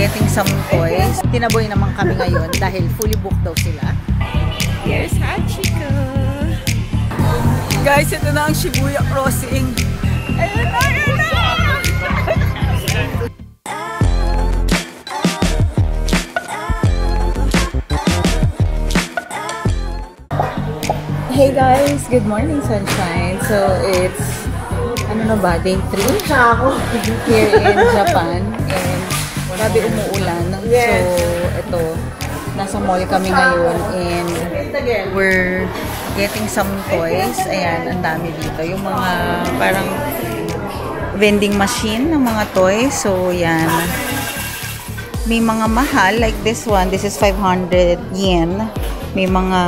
getting some toys. Tinaboy naman kami ngayon dahil fully booked daw sila. Here's Hachiko. Guys, ito na ang Shibuya Crossing. Ayun na, ayun na! Hey guys, good morning sunshine. So it's ano na ba, day 3 here in Japan, and grabe umuulan. So ito, nasa mall kami ngayon and we're getting some toys. Ayan, ang dami dito, yung mga parang vending machine ng mga toys. So yan, may mga mahal like this one. This is 500 yen. May mga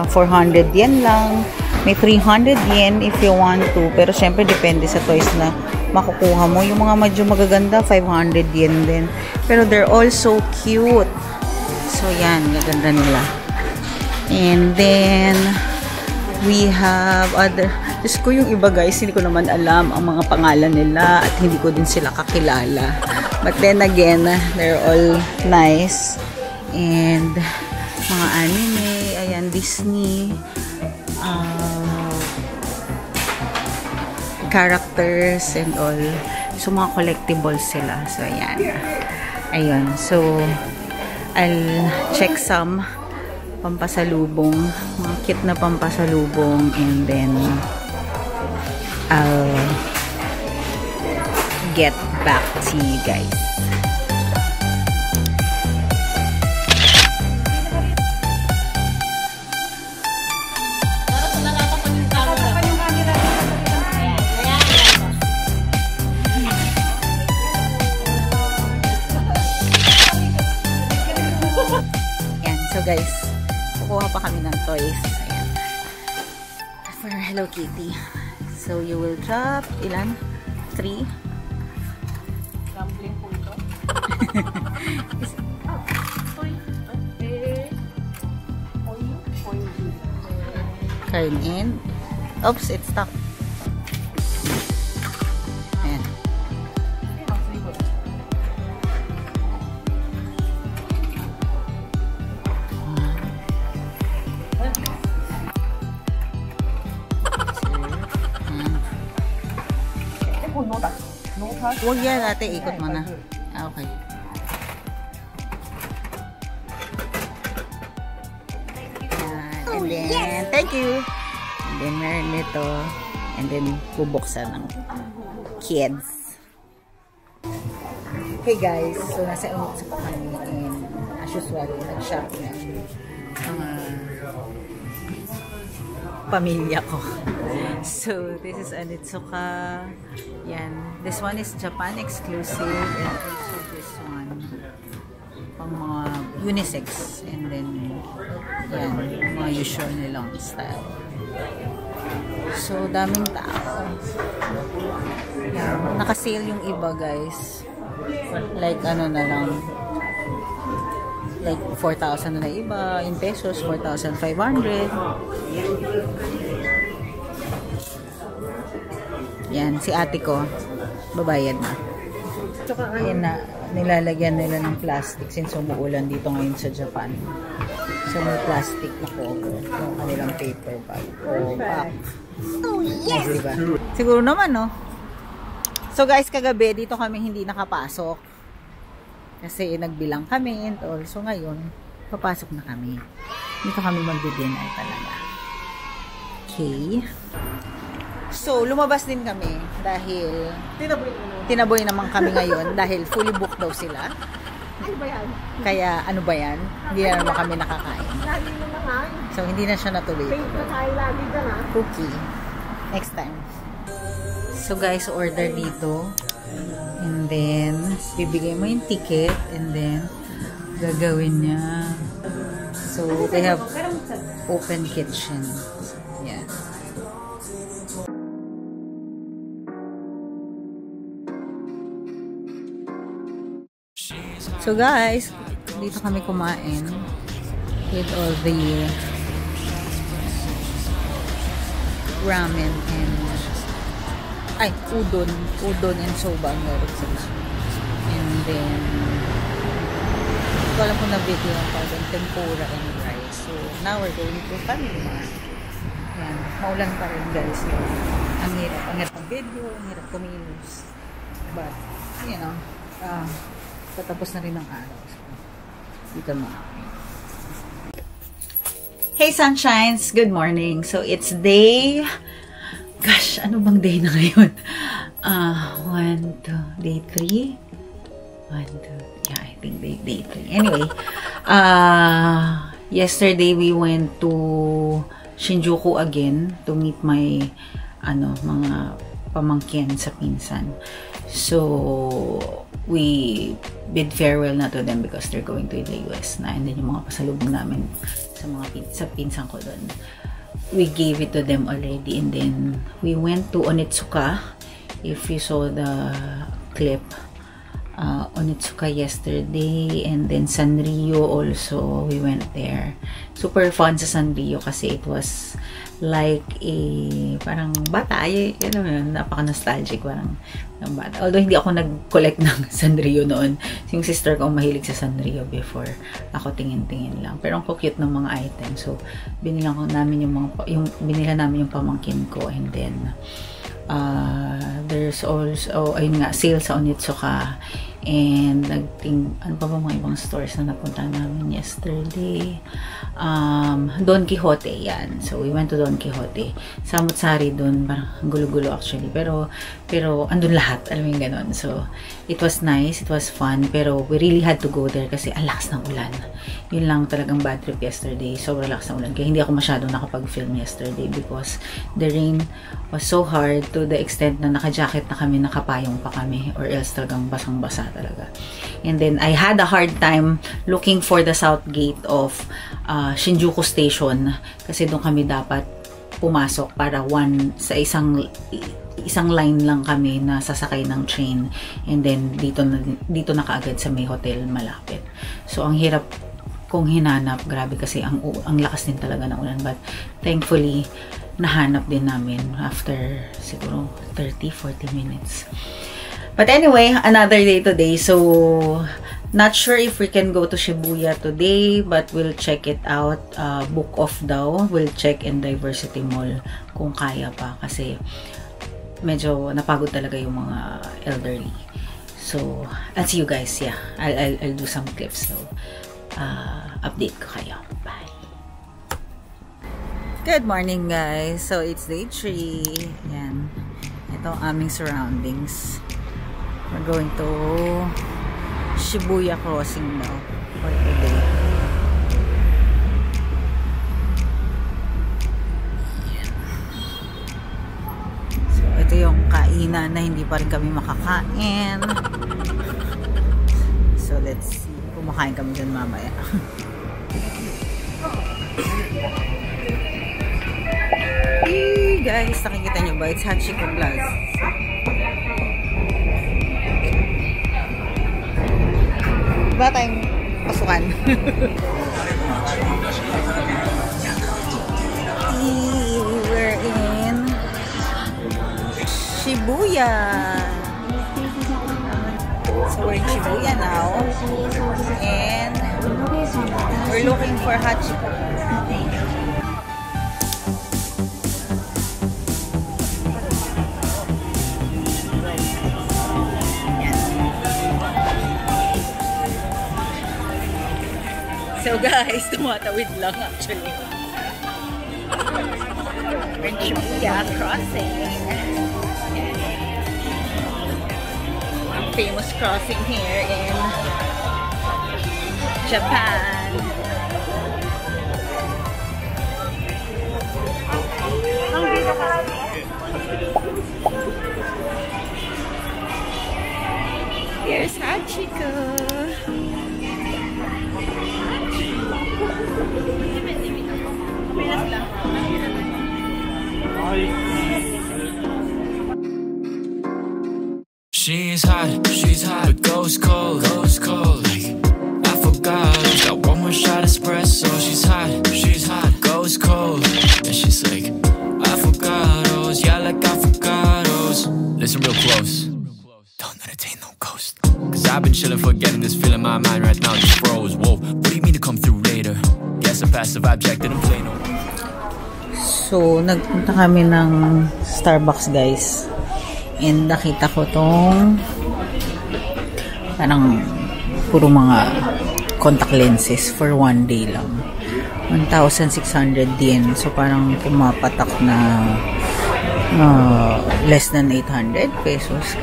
400 yen lang. May 300 yen if you want to. Pero syempre depende sa toys na makukuha mo. Yung mga medyo magaganda, 500 yen din. Pero they're all so cute. So yan, gaganda nila. And then we have other. Diyos ko, yung iba guys, hindi ko naman alam ang mga pangalan nila at hindi ko din sila kakilala. But then again, they're all nice. And mga anime, ayan, Disney, characters and all. So, mga collectibles sila. So, ayan. Ayun. So, I'll check some pampasalubong. Mga cute na pampasalubong. And then, I'll get back to you guys. So guys, kukuha pa kami ng toys. Ayan. For Hello Kitty. So you will drop, ilan? 3? Dumpling po ito. Turn in. Oops, it's stuck. Ayan. Huwag yan natin, ikot mo na. Okay. And then, thank you. And then, meron nito. And then, bubuksan ng kids. Hey guys, so nasa Onitsuka pa kami. And as usual, nag-shop na mga pamilya ko. So, this is Onitsuka. Yan. This one is Japan exclusive. And also this one. Pang mga unisex. And then, yan. Mga usual nilang style. So, daming tao. Yan. Nakasale yung iba, guys. Like, ano na lang. Like, 4,000 na iba. In pesos, 4,500. Yan, si ate ko, babayad na. Ayan na, nilalagyan nila ng plastic since umuulan dito ngayon sa Japan. So, may plastic na cover. Yung kanilang paper bag. O, pack. Oh, yes! Nice, diba? Siguro naman, no? So, guys, kagabi, dito kami hindi nakapasok. Kasi nagbilang kami and all. So, ngayon, papasok na kami. Dito kami magdi-dinner talaga. Okay. So, lumabas din kami dahil tinaboy naman kami ngayon dahil fully booked daw sila. Ano ba yan? Kaya, ano ba yan? Hindi na naman kami nakakain. So, hindi na siya natuloy. Cookie. Next time. So, guys, order dito. And then, bibigay mo yung ticket. And then, gagawin niya. So, they have open kitchen. Yeah. So guys, dito kami kumain with all the ramen and udon and soba ang meron sila. And then ko alam kung na-video ang pagod, tempura and rice. So, now we're going to Family Mart. Yan, maulan pa rin guys. So, ang hirap ang video, ang hirap kumilos. But, you know, patapos na rin ang araw. So, dito mo. Hey sunshines! Good morning! So, it's day... Gosh, ano bang day na ngayon? 1, 2, day 3? 1, 2, yeah, I think day 3. Anyway, yesterday we went to Shinjuku again to meet my, mga pamangkin sa pinsan. So, we bid farewell na to them because they're going to the US na. And then yung mga pasalubong namin sa pinsan ko doon, we gave it to them already. And then we went to Onitsuka. If you saw the clip, Onitsuka yesterday, and then Sanrio also, we went there. Super fun sa Sanrio kasi it was like a parang bata, napaka-nostalgic, parang bata. Although hindi ako nag-collect ng Sanrio noon. Yung sister ko mahilig sa Sanrio before. Ako tingin-tingin lang. Pero ang cute ng mga items. So, binila namin yung pamangkin ko, and then there's also, ayun nga, sale sa Onitsuka. And ano pa ba mga ibang stores na napunta namin yesterday? Don Quixote, yan. So, we went to Don Quixote. Samut-sari dun, parang gulo-gulo actually. Pero, andun lahat, alam mo yung ganon. So, it was nice, it was fun, pero we really had to go there kasi ang lakas ng ulan. Yun lang talagang bad trip yesterday. Sobrang lakas ng ulan. Kaya hindi ako masyadong nakapag-film yesterday because the rain was so hard to the extent na naka-jacket na kami, nakapayong pa kami, or else talagang basang-basa talaga. And then, I had a hard time looking for the south gate of Shinjuku Station kasi doon kami dapat pumasok para sa isang line lang kami na sasakay ng train, and then dito na kaagad sa may hotel malapit. So, ang hirap kong hinanap, grabe kasi ang lakas din talaga ng ulan, but thankfully nahanap din namin after siguro 30-40 minutes. But anyway, another day today. So, not sure if we can go to Shibuya today, but we'll check it out. Book off daw. We'll check in Diversity Mall kung kaya pa kasi medyo napagod talaga yung mga elderly. So, I'll see you guys. Yeah, I'll do some clips. So, update ko kayo. Bye. Good morning, guys. So, it's day 3. Yan. Ito ang aming surroundings. We're going to Shibuya crossing now for today. So, ito yung kainan na hindi pa rin kami makakain. So, let's see. Kumakain kami dyan mamaya. Hey guys, nakikita nyo ba? It's Hachiko Plaza. Ba tayong pasukan? We're in Shibuya. So we're in Shibuya now, and we're looking for Hachiko. So guys, tumatawid lang actually. We're in Shibuya crossing. A famous crossing here in Japan. Here's Hachiko. She's hot, but goes cold. Like, I forgot, got one more shot espresso. She's hot, goes cold. And she's like, avocados, yeah, like avocados. Listen real close, don't entertain no ghost. Cause I've been chilling for Getting this feeling in my mind right now just froze. Whoa, what do you mean to come through later? Guess a passive object didn't play no. So, nagpunta kami ng Starbucks, guys. And nakita ko tong parang puro mga contact lenses for 1 day lang. 1,600 yen. So, parang pumapatak na less than 800 pesos.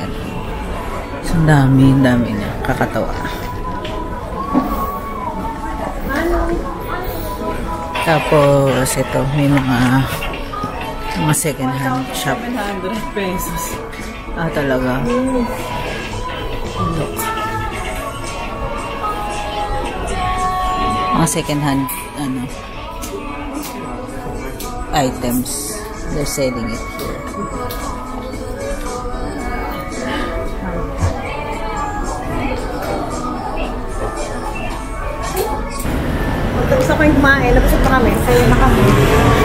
So, dami na. Kakatawa. Tapos, ito, may mga second hand shop. 700 pesos. Ah, talaga. Look. Mga second hand, items. They're selling it here. Tapos ako yung kumain, nabusog pa kami. Masaya na kami.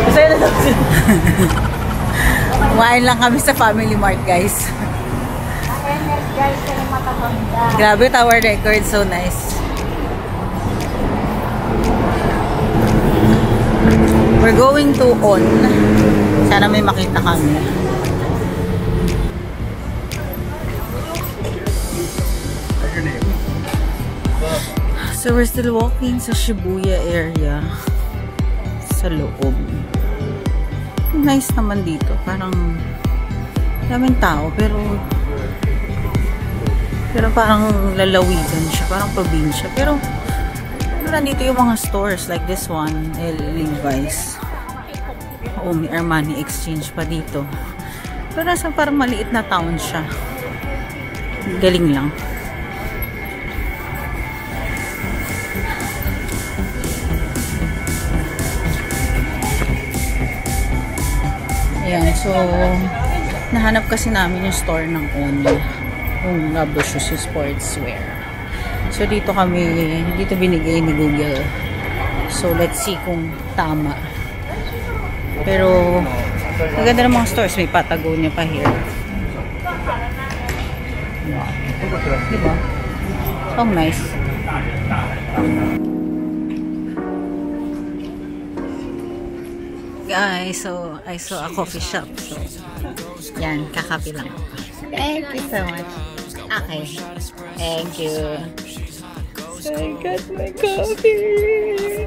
Masaya na daw sila. Kumain lang kami sa Family Mart, guys. Grabe, tower record. So nice. We're going to On. Sana may makita kami. So we're still walking sa Shibuya area. Sa loob. Nice naman dito. Parang daming tao, pero parang lalawigan siya. Parang probinsya. Pero nandito yung mga stores like this one, Levi's. Oh, may Armani Exchange pa dito. Pero nasa parang maliit na town siya. Galing lang. Ayan, so nahanap kasi namin yung store ng On. Yung Labo Shoes Sportswear. So dito binigay ni Google. So let's see kung tama. Pero maganda ng mga stores, may Patagonia pa here. Diba? So nice. Guys, so I saw a coffee shop. So yan, kakape lang. Thank you so much. Okay. Thank you. I got my coffee.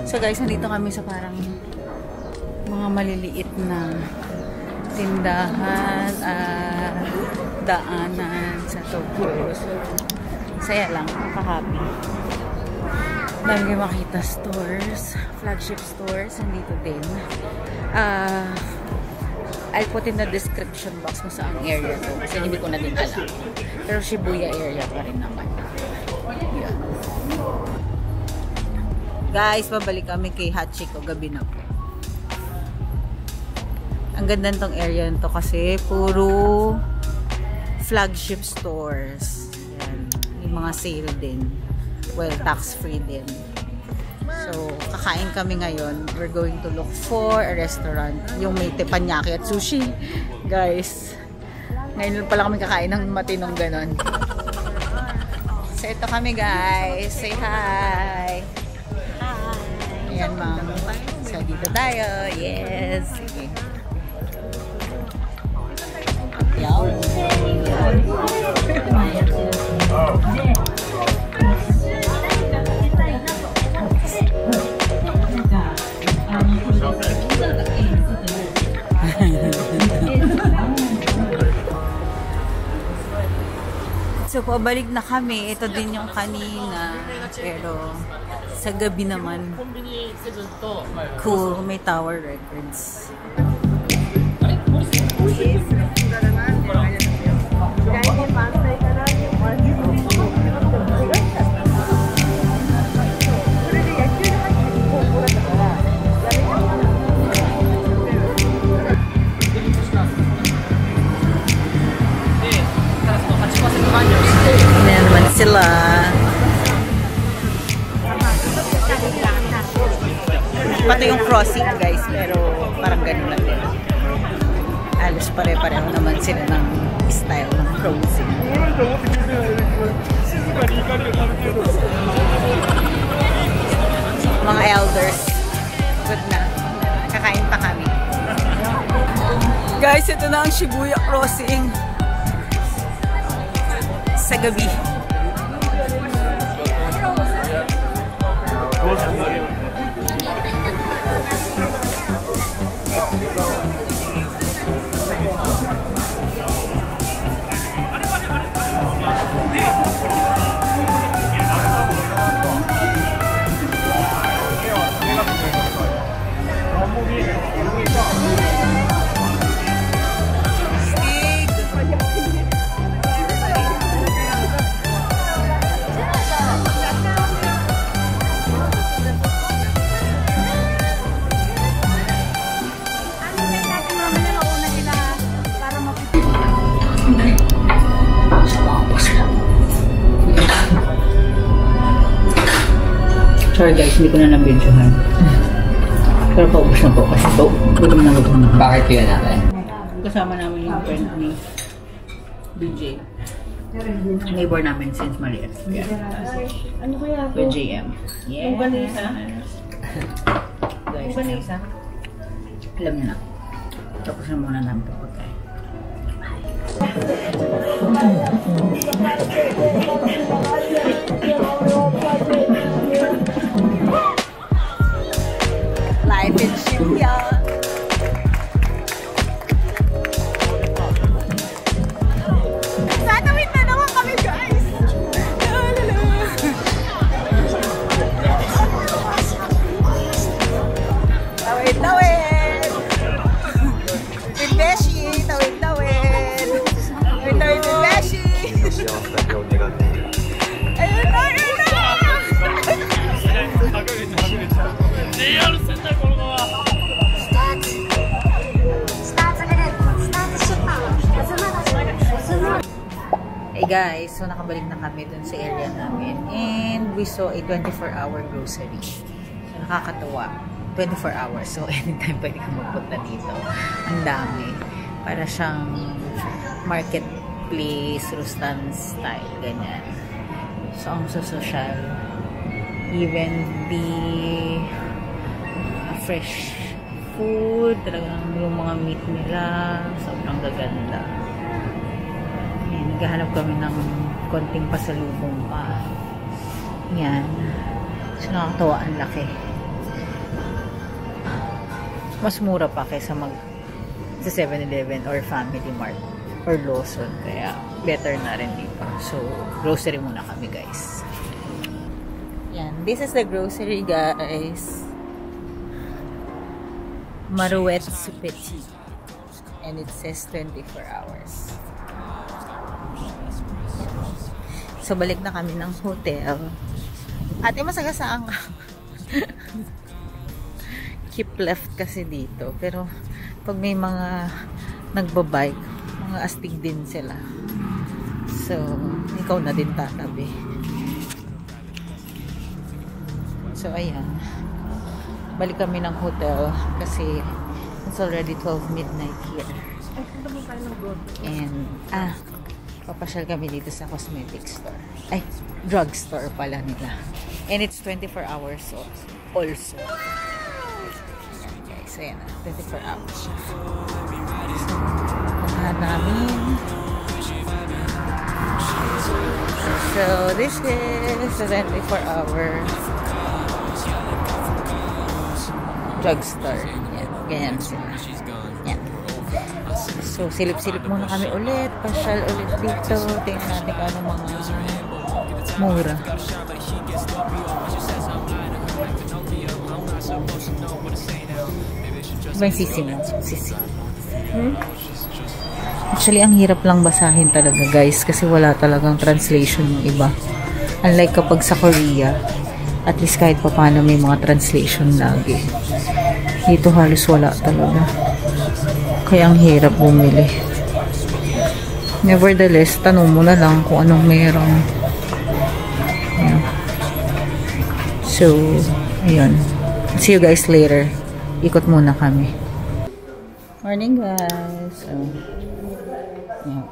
So guys, nandito kami sa parang mga maliliit na tindahan at daanan sa Tokyo. So, saya lang, nakaka-happy. Dami kayo makita stores, flagship stores, nandito din. I'll put in the description box kung saan area to, kasi hindi ko na din alam. Pero Shibuya area pa rin naman. Yeah. Guys, babalik kami kay Hachiko, gabi na po. Ang ganda nitong area nito kasi puro flagship stores. Yan. Yung mga sale din. Well, tax-free din. So, kakain kami ngayon. We're going to look for a restaurant. Yung may teppanyaki at sushi. Guys, ngayon pala kami kakain ng matinong ganon. So, ito kami guys. Say hi! Hi! Ayan, ma'am. So, dito tayo. Yes! Okay. So, pabalik na kami. Ito din yung kanina. Pero, sa gabi naman, cool. May tower records. Ayan naman sila. Iba to yung crossing guys, pero parang ganun lang din. Alos pare-pareho naman sila ng style ng crossing. Mga elders. Good na. Kakain pa kami. Guys, ito na ang Shibuya Crossing. Sa gabi. Sorry guys, hindi ko na nabidyohan. Pero paubos na po kasi gutom na gutom na. Bakit yun natin? Kasama namin yung friend ni DJ. Neighbor namin since maliit. Yeah. Ano kaya With JM. Yeah. Uganisa? Guys, Uganisa? Alam niyo na. Tapos na muna namin ito pagkain. Life in Shibuya. Tatawid na naman kami guys. Tawid, tawid. With Beshi, tawid, tawid. Tawid, tawid with Beshi. Ayun na, ayun na. Hey guys, so nakabalik na kami dun sa area namin and we saw a 24-hour grocery. So nakakatuwa. 24 hours. So anytime pwede ka magpunta dito. Ang dami. Para siyang marketplace, rustan style, ganyan. So ang social. Even the fresh food, talagang yung mga meat nila, sobrang gaganda. Ayan, naghahanap kami ng konting pasalubong pa. Yan. So nakakatawa, ang laki. Mas mura pa kaysa sa 7-Eleven or Family Mart or Lawson. Kaya better na rin dito. So grocery muna kami guys. Yan. This is the grocery guys. Marouette Petit. And it says 24 hours. So balik na kami ng hotel. Ate, masagasaan ka. Keep left kasi dito. Pero pag may mga nagbabike, mga astig din sila. So ikaw na din tatabi. So ayan, balik kami ng hotel kasi it's already 12 midnight here. And papasyal kami dito sa cosmetic store. Ay, drugstore pala nila. And it's 24 hours also. So yan na, 24 hours siya. So, puntahan namin. So this is the 24-hour drugstore. Yan, ganyan sila. Yan. So silip-silip muna kami ulit. Pasyal ulit dito. Tingnan natin kung ano mga mura. Diba yung sisi mo? Sisi. Actually, ang hirap lang basahin talaga guys kasi wala talagang translation yung iba. Unlike kapag sa Korea, at least kahit pa paano may mga translation lagi. Dito halos wala talaga. Kaya ang hirap bumili. Nevertheless, tanong mo na lang kung anong meron. Ayan. So, ayun. See you guys later. Ikot muna kami. Morning guys. So, yeah.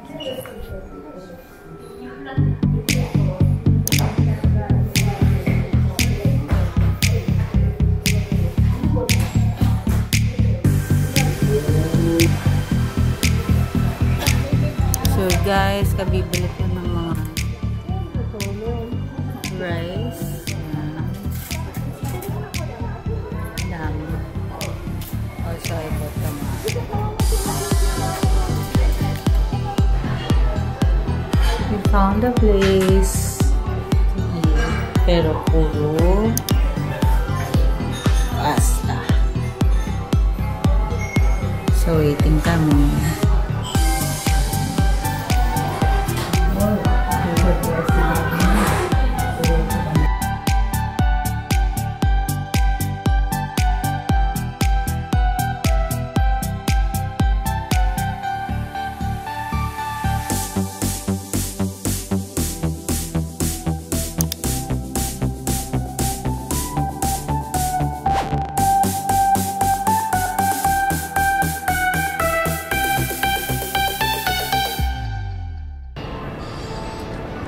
So guys, kabibili ko ng mga rice. Also, I bought tomato. We found a place to eat, pero puro pasta. So, waiting kami.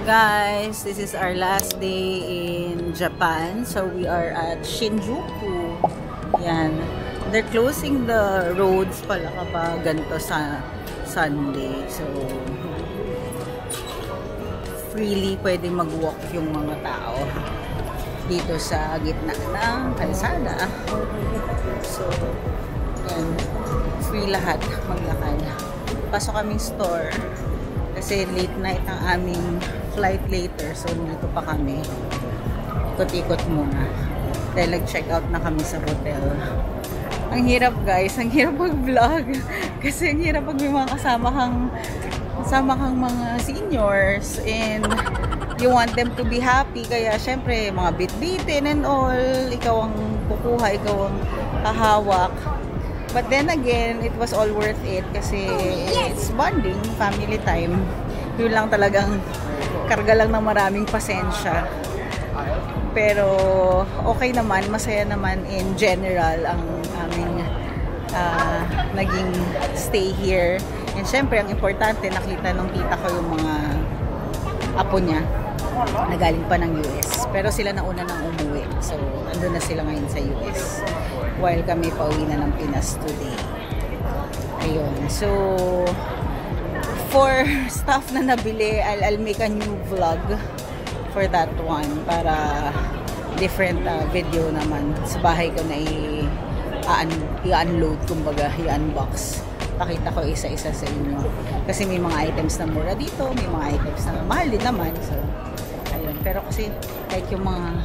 Guys, this is our last day in Japan. So we are at Shinjuku. Yan. They're closing the roads pala kapag ganito sa Sunday. So freely pwedeng mag-walk yung mga tao dito sa gitna ng kalsada. So yan. Free lahat maglakad. Pasok kaming store. Kasi late night ang aming flight later. So, dito pa kami. Ikot-ikot muna. Dahil nag-check out na kami sa hotel. Ang hirap guys. Ang hirap mag-vlog. Kasi ang hirap pag may mga kasama kang mga seniors. And you want them to be happy. Kaya syempre, mga bit-bitin and all. Ikaw ang kukuha. Ikaw ang hahawak. But then again, it was all worth it kasi it's bonding, family time. Yun lang talagang karga lang ng maraming pasensya. Pero okay naman, masaya naman in general ang aming naging stay here. And syempre, ang importante, nakita nung tita ko yung mga apo niya na galing pa ng US. Pero sila nauna nang umuwi. So, andun na sila ngayon sa US. While kami pauwi na ng Pinas today. Ayun. So, for stuff na nabili, I'll make a new vlog for that one. Para different video naman. Sa bahay ko na i-unload, kumbaga, i-unbox. Pakita ko isa-isa sa inyo. Kasi may mga items na mura dito, may mga items na mahal din naman. So, ayun. Pero kasi, like yung mga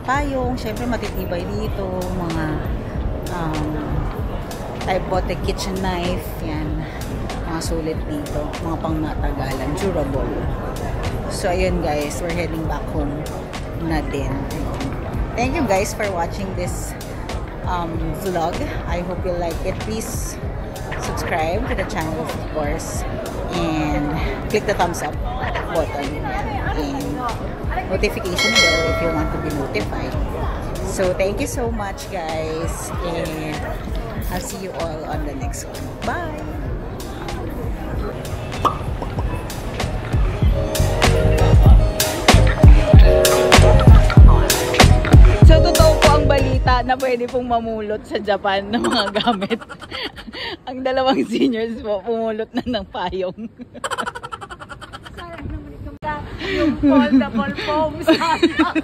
payong, syempre matitibay dito, mga I bought a kitchen knife, yan, mga sulit dito, mga pangmatagalan, durable. So ayun guys, we're heading back home na din. Thank you guys for watching this vlog. I hope you like it. Please subscribe to the channel, of course, and click the thumbs up button and notification bell if you want to be notified. So thank you so much guys, and I'll see you all on the next one. Bye! So totoo po ang balita na pwede pong mamulot sa Japan ng mga gamit. Ang dalawang seniors po pumulot na ng payong. Yung foldable foam sana.